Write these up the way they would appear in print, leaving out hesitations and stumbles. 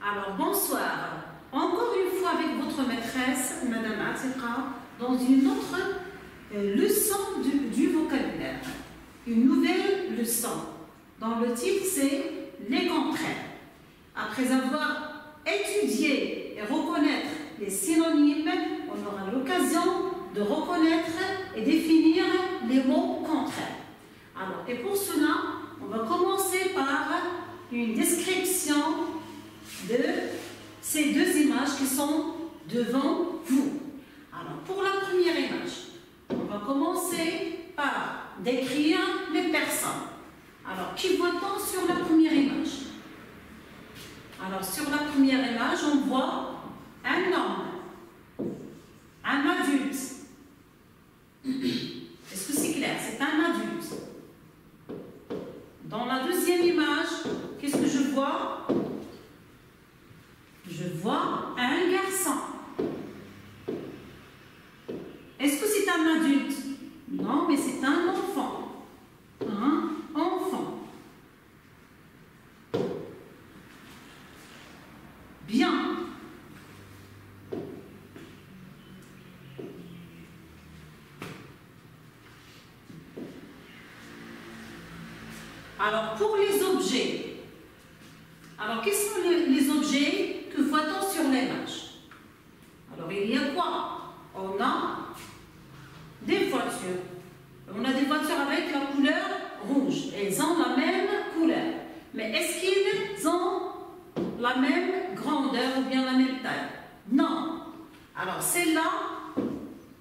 Alors, bonsoir. Encore une fois avec votre maîtresse, Madame Atika, dans une autre leçon du vocabulaire. Une nouvelle leçon, dont le titre c'est les contraires. Après avoir étudié et reconnaître les synonymes, on aura l'occasion de reconnaître et définir les mots contraires. Alors, et pour cela, on va commencer par une description de ces deux images qui sont devant vous. Alors, pour la première image, on va commencer par décrire les personnes. Alors, qui voit-on sur la première image? Alors, sur la première image, on voit un homme, un adulte. Est-ce que c'est clair? C'est un adulte. Dans la deuxième image, qu'est-ce que je vois? Je vois un garçon. Est-ce que c'est un adulte? Non, mais c'est un enfant. Un enfant. Bien. Alors, pour les objets. Alors, quels sont les objets que voit-on sur l'image? Alors, il y a quoi? On a des voitures. On a des voitures avec la couleur rouge. Elles ont la même couleur. Mais est-ce qu'ils ont la même grandeur ou bien la même taille? Non. Alors, celle-là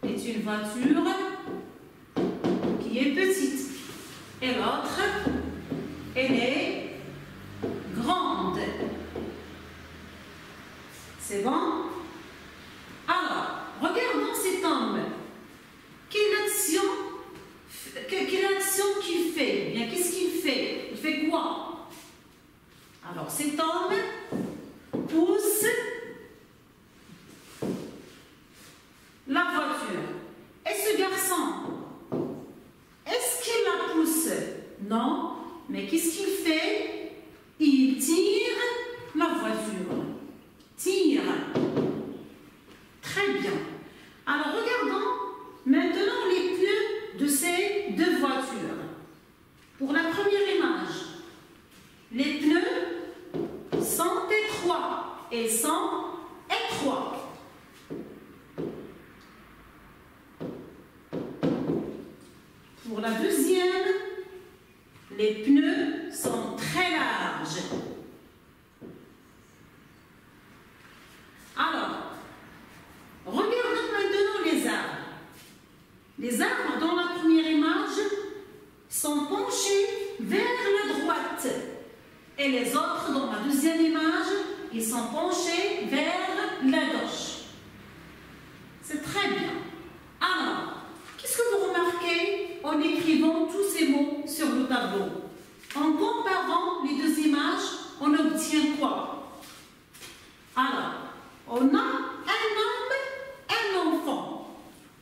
est une voiture qui est petite. Et l'autre, elle est grande. C'est bon? Alors, regardons cet homme. Quelle action qu'il fait? Bien, qu'est-ce qu'il fait? Il fait quoi? Alors, cet homme pousse la voiture. Et ce garçon, est-ce qu'il la pousse? Non. Mais qu'est-ce qu'il fait? Il tire la voiture. Tire. Très bien. Alors, regardons maintenant les pneus de ces deux voitures. Pour la première image, les pneus sont étroits. Ils sont étroits. Pour la deuxième, les pneus sont très larges. Alors, regardons maintenant les arbres. Les arbres dans la première image sont penchés vers la droite. Et les autres dans la deuxième image, ils sont penchés vers la gauche. C'est très bien. Alors, qu'est-ce que vous remarquez en écrivant tous ces mots sur le tableau? En comparant les deux images, on obtient quoi? Alors, on a un homme, un enfant.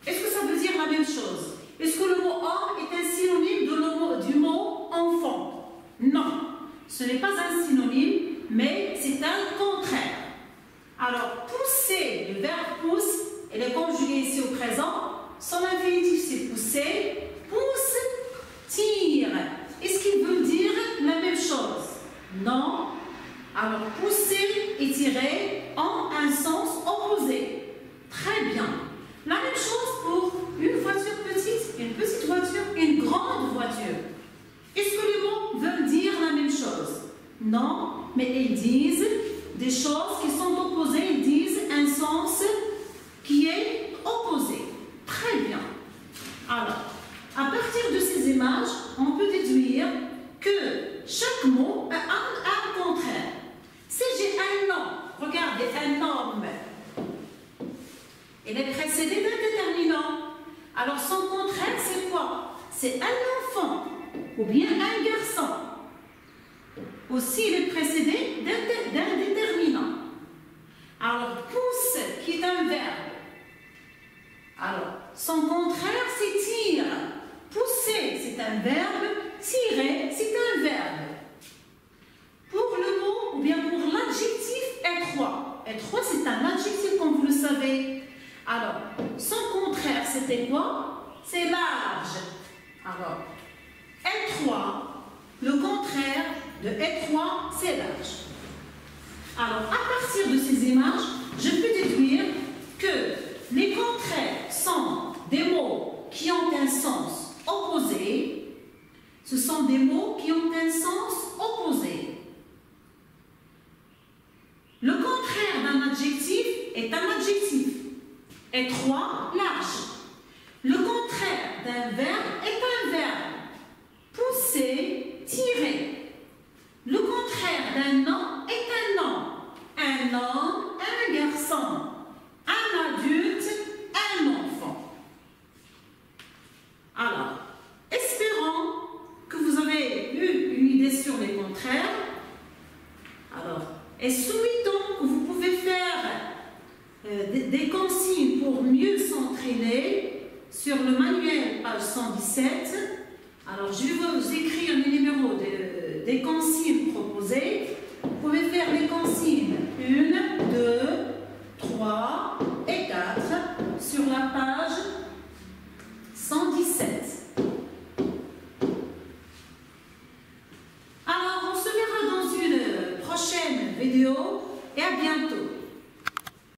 Est-ce que ça veut dire la même chose? Est-ce que le mot homme est un synonyme du mot enfant? Non, ce n'est pas un synonyme, mais c'est un contraire. Alors, pousser, le verbe pousse, et le conjugué ici au présent, son infinitif c'est pousser, pousse, tire. Est-ce qu'il veut dire la même chose? Non. Alors, pousser et tirer ont un sens opposé. Très bien. La même chose pour une voiture petite, une petite voiture, une grande voiture. Est-ce que les mots veulent dire la même chose? Non, mais ils disent des choses qui sont opposées, ils disent un sens qui est opposé. Très bien. Alors, à partir de ces images, on peut déduire que chaque mot a un contraire. Si j'ai un nom, regardez, un homme, il est précédé d'un déterminant. Alors son contraire, c'est quoi? C'est un enfant ou bien un garçon. Aussi, il est précédé d'un déterminant. Alors, pousse, qui est un verbe, Alors, son contraire, c'était quoi? C'est large. Alors, étroit, le contraire de étroit, c'est large. Alors, à partir de ces images, je peux déduire que les contraires sont des mots qui ont un sens opposé. Ce sont des mots qui ont un sens opposé. Le contraire d'un adjectif est un adjectif. Étroit, large. Le contraire d'un verbe est un verbe. Pousser, tirer. Le contraire d'un nom est un nom. Un homme, un garçon. Un adulte, un enfant. Alors, espérons que vous avez eu une idée sur les contraires. Alors, et souhaitons que vous pouvez faire des consignes pour mieux s'entraîner sur le manuel page 117. Alors, je vais vous écrire le numéro des consignes proposées. Vous pouvez faire les consignes